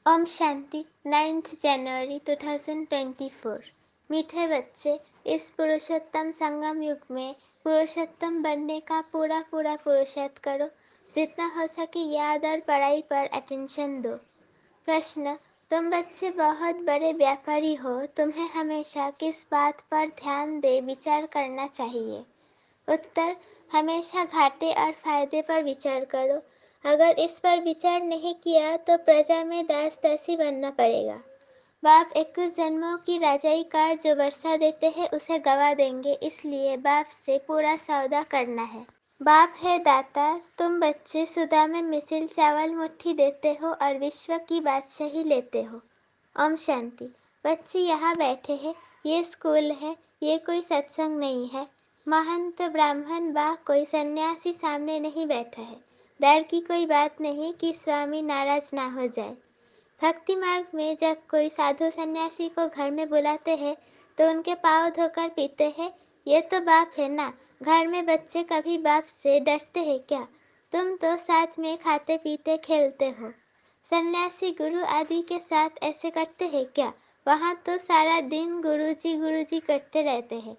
ओम शांति। 9 जनवरी 2024। मीठे बच्चे, इस पुरुषोत्तम संगम युग में पुरुषोत्तम बनने का पूरा पुरुषार्थ करो। जितना हो सके याद और पढ़ाई पर अटेंशन दो। प्रश्न: तुम बच्चे बहुत बड़े व्यापारी हो, तुम्हें हमेशा किस बात पर ध्यान दे विचार करना चाहिए? उत्तर: हमेशा घाटे और फायदे पर विचार करो। अगर इस पर विचार नहीं किया तो प्रजा में दास दासी बनना पड़ेगा। बाप 21 जन्मों की राजाई का जो वर्षा देते हैं उसे गवा देंगे, इसलिए बाप से पूरा सौदा करना है। बाप है दाता, तुम बच्चे सुदा में मिसिल चावल मुट्ठी देते हो और विश्व की बादशाही लेते हो। ओम शांति। बच्चे यहाँ बैठे हैं, ये स्कूल है, ये कोई सत्संग नहीं है। महंत ब्राह्मण बा कोई सन्यासी सामने नहीं बैठा है। डर की कोई बात नहीं कि स्वामी नाराज ना हो जाए। भक्ति मार्ग में जब कोई साधु सन्यासी को घर में बुलाते हैं तो उनके पाँव धोकर पीते हैं, ये तो बाप है ना। घर में बच्चे कभी बाप से डरते हैं क्या? तुम तो साथ में खाते पीते खेलते हो। सन्यासी गुरु आदि के साथ ऐसे करते हैं क्या? वहाँ तो सारा दिन गुरुजी करते रहते हैं।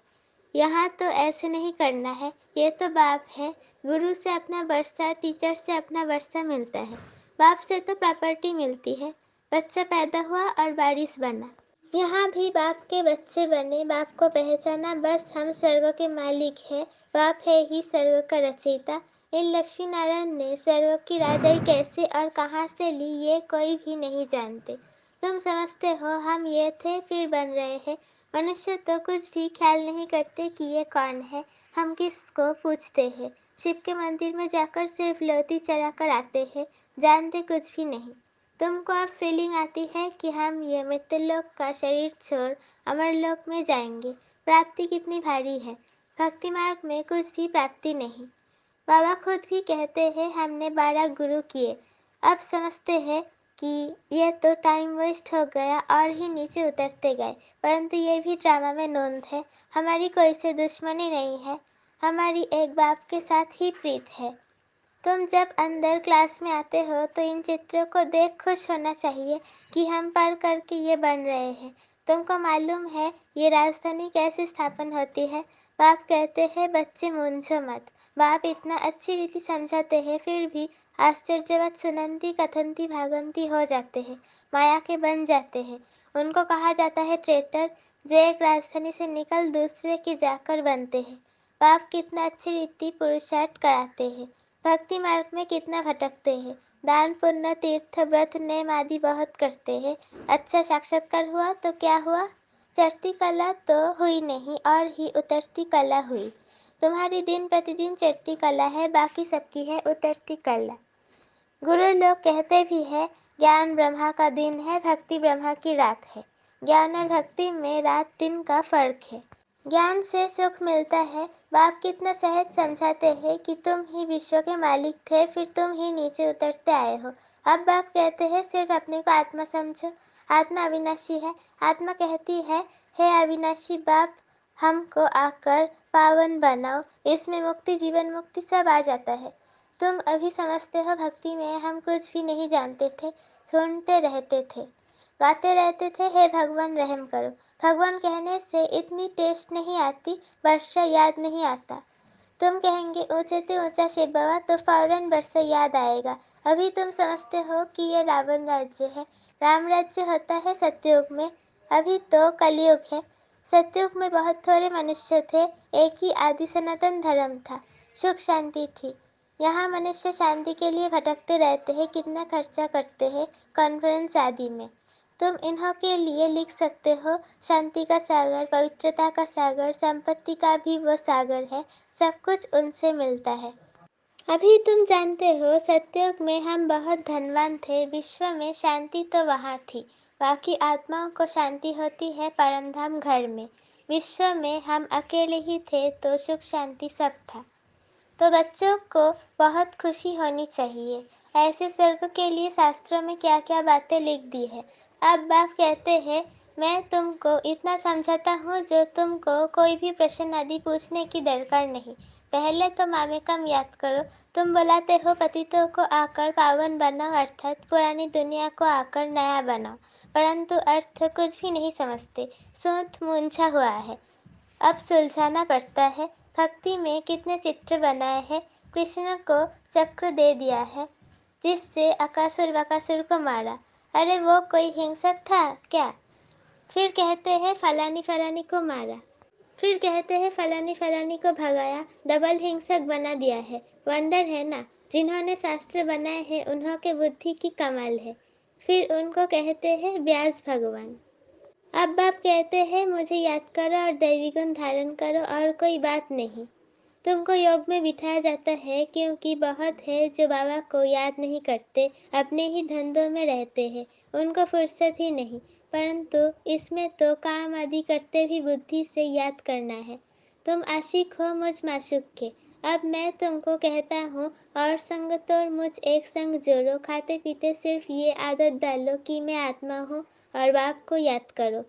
यहाँ तो ऐसे नहीं करना है, ये तो बाप है। गुरु से अपना वर्षा, टीचर से अपना वर्षा मिलता है, बाप से तो प्रॉपर्टी मिलती है। बच्चा पैदा हुआ और बारिश बना, यहाँ भी बाप के बच्चे बने, बाप को पहचाना, बस हम स्वर्ग के मालिक हैं, बाप है ही स्वर्ग का रचयिता। इन लक्ष्मी नारायण ने स्वर्ग की राजाई कैसे और कहाँ से ली ये कोई भी नहीं जानते। तुम समझते हो हम ये थे फिर बन रहे हैं। मनुष्य तो कुछ भी ख्याल नहीं करते कि ये कौन है, हम किसको पूछते हैं। शिव के मंदिर में जाकर सिर्फ लोती चढ़ा कर आते हैं, जानते कुछ भी नहीं। तुमको अब फीलिंग आती है कि हम ये मृत्युलोक का शरीर छोड़ अमरलोक में जाएंगे। प्राप्ति कितनी भारी है। भक्ति मार्ग में कुछ भी प्राप्ति नहीं। बाबा खुद भी कहते हैं हमने 12 गुरु किए, अब समझते हैं कि ये तो टाइम वेस्ट हो गया और ही नीचे उतरते गए। परंतु ये भी ड्रामा में नोंद है, हमारी कोई से दुश्मनी नहीं है, हमारी एक बाप के साथ ही प्रीत है। तुम जब अंदर क्लास में आते हो तो इन चित्रों को देख खुश होना चाहिए कि हम पढ़ करके ये बन रहे हैं। तुमको मालूम है ये राजधानी कैसे स्थापन होती है? बाप कहते हैं बच्चे मूंझो मत। बाप इतना अच्छी रीति समझाते हैं फिर भी आश्चर्यवत सुनंती कथंती भागंती हो जाते हैं, माया के बन जाते हैं। उनको कहा जाता है ट्रेटर, जो एक राजधानी से निकल दूसरे के जाकर बनते हैं। बाप कितना अच्छी रीति पुरुषार्थ कराते हैं, भक्ति मार्ग में कितना भटकते हैं। दान पुण्य तीर्थ व्रत नेम आदि बहुत करते हैं। अच्छा साक्षात्कार हुआ तो क्या हुआ? चढ़ती कला तो हुई नहीं और ही उतरती कला हुई। तुम्हारी दिन प्रतिदिन चढ़ती कला है, बाकी सबकी है उतरती कला। गुरु लोग कहते भी है ज्ञान ब्रह्मा का दिन है, भक्ति ब्रह्मा की रात है। ज्ञान और भक्ति में रात दिन का फर्क है। ज्ञान से सुख मिलता है। बाप कितना सहज समझाते हैं कि तुम ही विश्व के मालिक थे, फिर तुम ही नीचे उतरते आए हो। अब बाप कहते हैं सिर्फ अपने को आत्मा समझो, आत्मा अविनाशी है। आत्मा कहती है हे अविनाशी बाप, हमको आकर पावन बनाओ, इसमें मुक्ति जीवन मुक्ति सब आ जाता है। तुम अभी समझते हो भक्ति में हम कुछ भी नहीं जानते थे, ढूंढते रहते थे, गाते रहते थे हे भगवान रहम करो। भगवान कहने से इतनी टेस्ट नहीं आती, वर्षा याद नहीं आता। तुम कहेंगे ऊंचे से ऊंचा शिव बाबा तो फौरन वर्षा याद आएगा। अभी तुम समझते हो कि ये रावण राज्य है, राम राज्य होता है सतयुग में, अभी तो कलयुग है। सतयुग में बहुत थोड़े मनुष्य थे, एक ही आदि सनातन धर्म था, सुख शांति थी। यहाँ मनुष्य शांति के लिए भटकते रहते हैं, कितना खर्चा करते हैं कॉन्फ्रेंस आदि में। तुम इन्हों के लिए लिख सकते हो शांति का सागर, पवित्रता का सागर, संपत्ति का भी वो सागर है, सब कुछ उनसे मिलता है। अभी तुम जानते हो सतयुग में हम बहुत धनवान थे, विश्व में शांति तो वहाँ थी, बाकी आत्माओं को शांति होती है परमधाम घर में। विश्व में हम अकेले ही थे तो सुख शांति सब था। तो बच्चों को बहुत खुशी होनी चाहिए। ऐसे स्वर्ग के लिए शास्त्रों में क्या क्या बातें लिख दी है। अब बाप कहते हैं मैं तुमको इतना समझाता हूँ जो तुमको कोई भी प्रश्न आदि पूछने की दरकार नहीं। पहले तो मामेकम याद करो। तुम बुलाते हो पतितों को आकर पावन बनाओ, अर्थात पुरानी दुनिया को आकर नया बनाओ, परंतु अर्थ कुछ भी नहीं समझते। सूत मूंझा हुआ है, अब सुलझाना पड़ता है। भक्ति में कितने चित्र बनाए हैं। कृष्ण को चक्र दे दिया है जिससे अकासुर बकासुर को मारा। अरे वो कोई हिंसक था क्या? फिर कहते हैं फलानी फलानी को मारा, फिर कहते हैं फलानी फलानी को भगाया, डबल हिंसक बना दिया है। वंडर है ना, जिन्होंने शास्त्र बनाए हैं उन्हों के बुद्धि की कमाल है। फिर उनको कहते हैं व्यास भगवान। अब बाप कहते हैं मुझे याद करो और दैवी गुण धारण करो और कोई बात नहीं। तुमको योग में बिठाया जाता है क्योंकि बहुत है जो बाबा को याद नहीं करते, अपने ही धंधों में रहते हैं, उनको फुर्सत ही नहीं। परंतु इसमें तो काम आदि करते भी बुद्धि से याद करना है। तुम आशिक हो मुझ माशूक के। अब मैं तुमको कहता हूँ और संग तोड़ मुझ एक संग जोड़ो, खाते पीते सिर्फ ये आदत डालो कि मैं आत्मा हूँ और बाप को याद करो।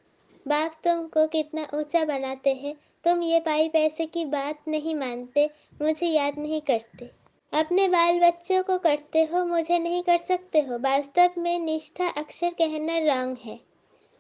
बाप तुमको कितना ऊंचा बनाते हैं। तुम ये पाई पैसे की बात नहीं मानते, मुझे याद नहीं करते। अपने बाल बच्चों को करते हो, मुझे नहीं कर सकते हो। वास्तव में निष्ठा अक्षर कहना रॉन्ग है।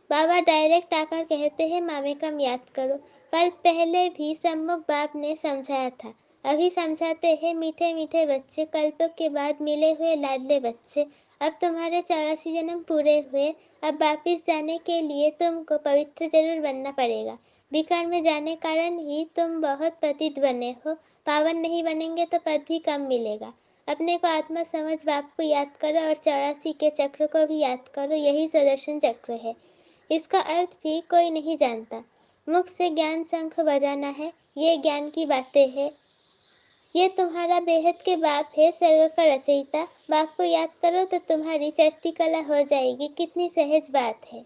बाबा डायरेक्ट आकर कहते हैं मामेकम याद करो। कल पहले भी सम्मुख बाप ने समझाया था, अभी समझाते हैं मीठे मीठे बच्चे, कल्प के बाद मिले हुए लाडले बच्चे। अब तुम्हारे 84 जन्म पूरे हुए, अब वापिस जाने के लिए तुमको पवित्र जरूर बनना पड़ेगा। विकार में जाने कारण ही तुम बहुत पतित बने हो, पावन नहीं बनेंगे तो पद भी कम मिलेगा। अपने को आत्मा समझ बाप को याद करो और 84 के चक्र को भी याद करो, यही सुदर्शन चक्र है। इसका अर्थ भी कोई नहीं जानता। मुख से ज्ञान शंख बजाना है, ये ज्ञान की बातें हैं। ये तुम्हारा बेहद के बाप है, स्वर्ग का रचयिता। बाप को याद करो तो तुम्हारी चढ़ती कला हो जाएगी। कितनी सहज बात है।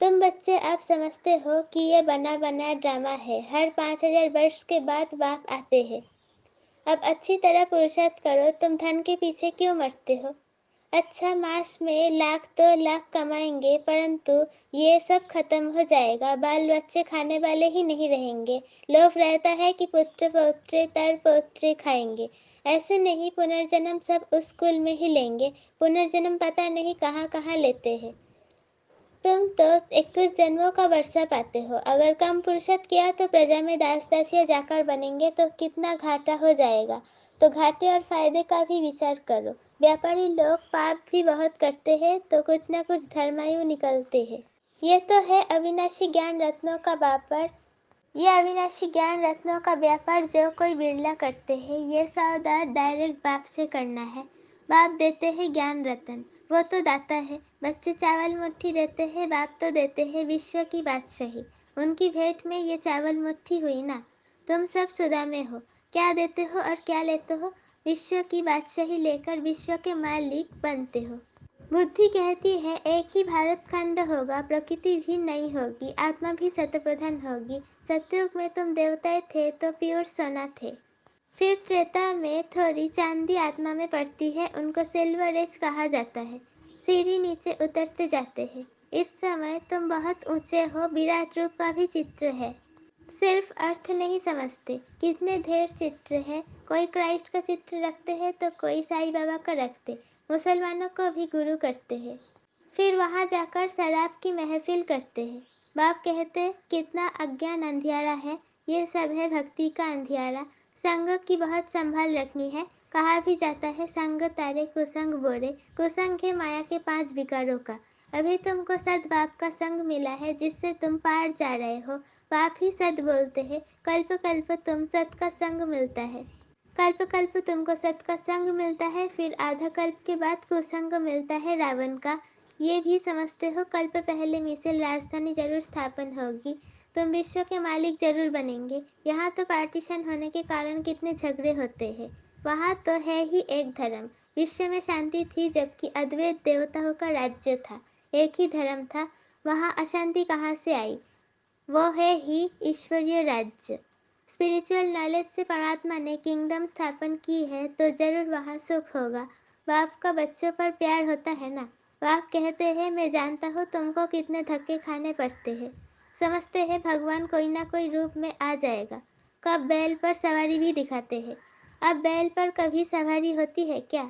तुम बच्चे आप समझते हो कि ये बना बनाया ड्रामा है। हर 5000 वर्ष के बाद बाप आते हैं। अब अच्छी तरह पुरुषार्थ करो। तुम धन के पीछे क्यों मरते हो? अच्छा, मास में लाख 2 लाख कमाएंगे, परंतु ये सब खत्म हो जाएगा। बाल बच्चे खाने वाले ही नहीं रहेंगे। लोभ रहता है कि पुत्र पौत्रे तर पौत्रे खाएंगे। ऐसे नहीं, पुनर्जन्म सब उस कुल में ही लेंगे। पुनर्जन्म पता नहीं कहाँ कहाँ लेते हैं। तुम तो 21 जन्मों का वर्षा पाते हो। अगर कम पुरुषार्थ किया तो प्रजा में दास दासियां जाकर बनेंगे तो कितना घाटा हो जाएगा। तो घाटे और फायदे का भी विचार करो। व्यापारी लोग पाप भी बहुत करते हैं तो कुछ न कुछ धर्मायु निकलते हैं। ये तो है अविनाशी ज्ञान रत्नों का व्यापार। ये अविनाशी ज्ञान रत्नों का व्यापार जो कोई बिरला करते हैं। ये सौदा डायरेक्ट बाप से करना है। बाप देते हैं ज्ञान रतन, वो तो दाता है। बच्चे चावल मुट्ठी देते हैं, बाप तो देते हैं विश्व की बादशाही। उनकी भेंट में ये चावल मुट्ठी हुई ना। तुम सब सुदा में हो, क्या देते हो और क्या लेते हो? विश्व की बादशाही लेकर विश्व के मालिक बनते हो। बुद्धि कहती है एक ही भारत खंड होगा, प्रकृति भी नई होगी, आत्मा भी सतप्रधान होगी। सतयुग में तुम देवताएं थे तो प्योर सोना थे। फिर त्रेता में थोड़ी चांदी आत्मा में पड़ती है, उनको सिल्वर एज कहा जाता है। सीढ़ी नीचे उतरते जाते हैं। इस समय तुम बहुत ऊंचे हो, विराट रूप का भी चित्र है। सिर्फ अर्थ नहीं समझते, कितने ढेर चित्र है। कोई क्राइस्ट का चित्र रखते हैं तो कोई साईं बाबा का रखते। मुसलमानों को भी गुरु करते हैं, फिर वहां जाकर शराब की महफिल करते हैं। बाप कहते कितना अज्ञान अंधियारा है। ये सब है भक्ति का अंधियारा। संग की बहुत संभाल रखनी है। कहा भी जाता है संग तारे कुसंग बोरे। कुसंग है माया के 5 विकारों का। अभी तुमको सद बाप का संग मिला है जिससे तुम पार जा रहे हो। बाप ही सद बोलते हैं। कल्प कल्प तुम सत का संग मिलता है। कल्प कल्प तुमको सत का संग मिलता है, फिर आधा कल्प के बाद कुसंग मिलता है रावण का। ये भी समझते हो कल्प पहले मिसिल राजधानी जरूर स्थापन होगी। तुम विश्व के मालिक जरूर बनेंगे। यहाँ तो पार्टीशन होने के कारण कितने झगड़े होते हैं। वहाँ तो है ही एक धर्म। विश्व में शांति थी जबकि अद्वैत देवताओं का राज्य था। एक ही धर्म था, वहाँ अशांति कहाँ से आई? वो है ही ईश्वरीय राज्य। स्पिरिचुअल नॉलेज से परमात्मा ने किंगडम स्थापन की है तो जरूर वहाँ सुख होगा। बाप का बच्चों पर प्यार होता है ना। बाप कहते हैं मैं जानता हूँ तुमको कितने धक्के खाने पड़ते हैं। समझते हैं भगवान कोई ना कोई रूप में आ जाएगा। कब बैल पर सवारी भी दिखाते हैं। अब बैल पर कभी सवारी होती है क्या?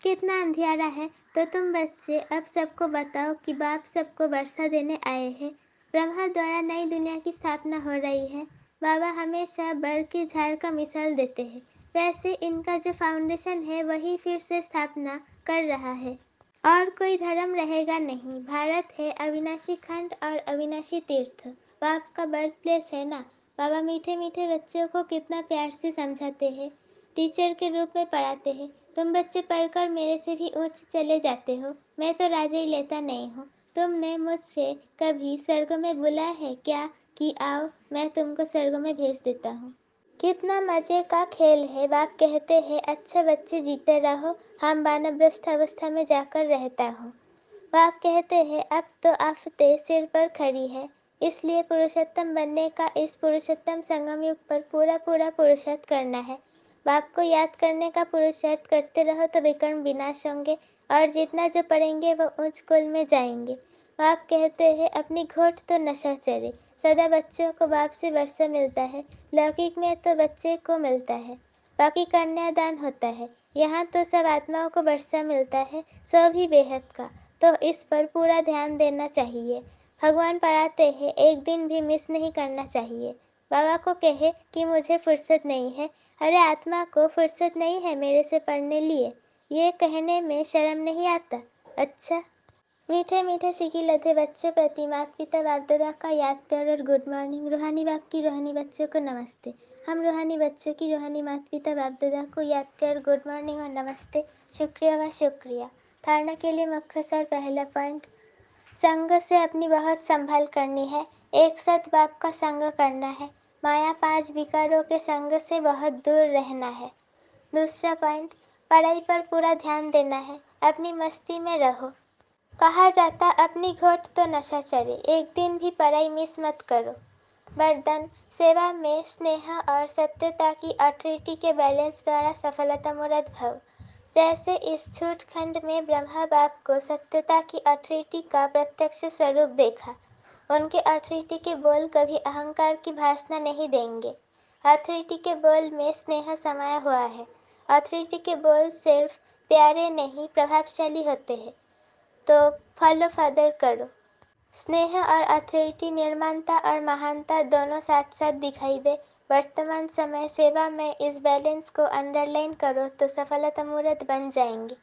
कितना अंधियारा है, तो तुम बच्चे अब सबको बताओ कि बाप सबको वर्षा देने आए हैं। ब्रह्मा द्वारा नई दुनिया की स्थापना हो रही है। बाबा हमेशा बर के झाड़ का मिसाल देते हैं। वैसे इनका जो फाउंडेशन है वही फिर से स्थापना कर रहा है। और कोई धर्म रहेगा नहीं। भारत है अविनाशी खंड और अविनाशी तीर्थ। बाप का बर्थ प्लेस है ना। बाबा मीठे मीठे बच्चों को कितना प्यार से समझाते हैं, टीचर के रूप में पढ़ाते हैं। तुम बच्चे पढ़कर मेरे से भी ऊंच चले जाते हो। मैं तो राजा ही लेता नहीं हूँ। तुमने मुझसे कभी स्वर्ग में बुलाया है क्या कि आओ मैं तुमको स्वर्ग में भेज देता हूँ? कितना मजे का खेल है। बाप कहते हैं अच्छा बच्चे जीते रहो, हम वानप्रस्थ अवस्था में जाकर रहता हूँ। बाप कहते हैं अब तो आफतें सिर पर खड़ी है, इसलिए पुरुषोत्तम बनने का इस पुरुषोत्तम संगम युग पर पूरा पूरा पुरुषार्थ करना है। बाप को याद करने का पुरुषार्थ करते रहो तो विकर्म विनाश होंगे और जितना जो पढ़ेंगे वो उच्च कुल में जाएंगे। बाप कहते हैं अपनी घोट तो नशा चढ़े। सदा बच्चों को बाप से वर्षा मिलता है, लौकिक में तो बच्चे को मिलता है, बाकी कन्यादान होता है। यहाँ तो सब आत्माओं को वर्षा मिलता है, सो भी बेहद का। तो इस पर पूरा ध्यान देना चाहिए। भगवान पढ़ाते हैं एक दिन भी मिस नहीं करना चाहिए। बाबा को कहे कि मुझे फुर्सत नहीं है। अरे आत्मा को फुर्सत नहीं है मेरे से पढ़ने लिए, ये कहने में शर्म नहीं आता? अच्छा। मीठे मीठे सिकी लधे बच्चों प्रति माता पिता बाप दादा का याद प्यार और गुड मॉर्निंग। रूहानी बाप की रूहानी बच्चों को नमस्ते। हम रूहानी बच्चों की रूहानी माता पिता बाप दादा को याद प्यार गुड मॉर्निंग और नमस्ते। शुक्रिया व शुक्रिया। धारणा के लिए मुख्य सार पहला पॉइंट, संग से अपनी बहुत संभाल करनी है। एक साथ बाप का संग करना है। माया पांच विकारों के संग से बहुत दूर रहना है। दूसरा पॉइंट, पढ़ाई पर पूरा ध्यान देना है, अपनी मस्ती में रहो। कहा जाता अपनी घोट तो नशा चढ़े, एक दिन भी पढ़ाई मिस मत करो। वरदान, सेवा में स्नेह और सत्यता की अथॉरिटी के बैलेंस द्वारा सफलता मूर्त भव। जैसे इस छूट खंड में ब्रह्मा बाप को सत्यता की अथॉरिटी का प्रत्यक्ष स्वरूप देखा। उनके अथॉरिटी के बोल कभी अहंकार की भासना नहीं देंगे। अथॉरिटी के बोल में स्नेह समाया हुआ है। अथॉरिटी के बोल सिर्फ प्यारे नहीं प्रभावशाली होते हैं। तो फॉलो फादर करो। स्नेह और अथॉरिटी, निर्माणता और महानता दोनों साथ साथ दिखाई दे। वर्तमान समय सेवा में इस बैलेंस को अंडरलाइन करो तो सफलता मूर्त बन जाएंगे।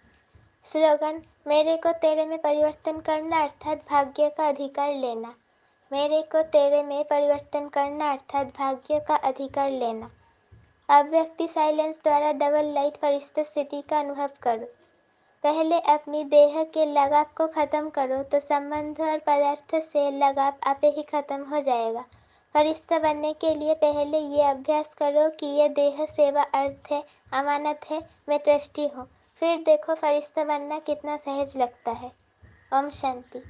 स्लोगन, मेरे को तेरे में परिवर्तन करना अर्थात भाग्य का अधिकार लेना। मेरे को तेरे में परिवर्तन करना अर्थात भाग्य का अधिकार लेना। अव्यक्ति साइलेंस द्वारा डबल लाइट फरिश्ता स्थिति का अनुभव करो। पहले अपनी देह के लगाव को खत्म करो तो संबंध और पदार्थ से लगाव आपे ही खत्म हो जाएगा। फरिश्ता बनने के लिए पहले ये अभ्यास करो कि ये देह सेवा अर्थ है, अमानत है, मैं ट्रस्टी हूँ। फिर देखो फरिश्ता बनना कितना सहज लगता है। ओम शांति।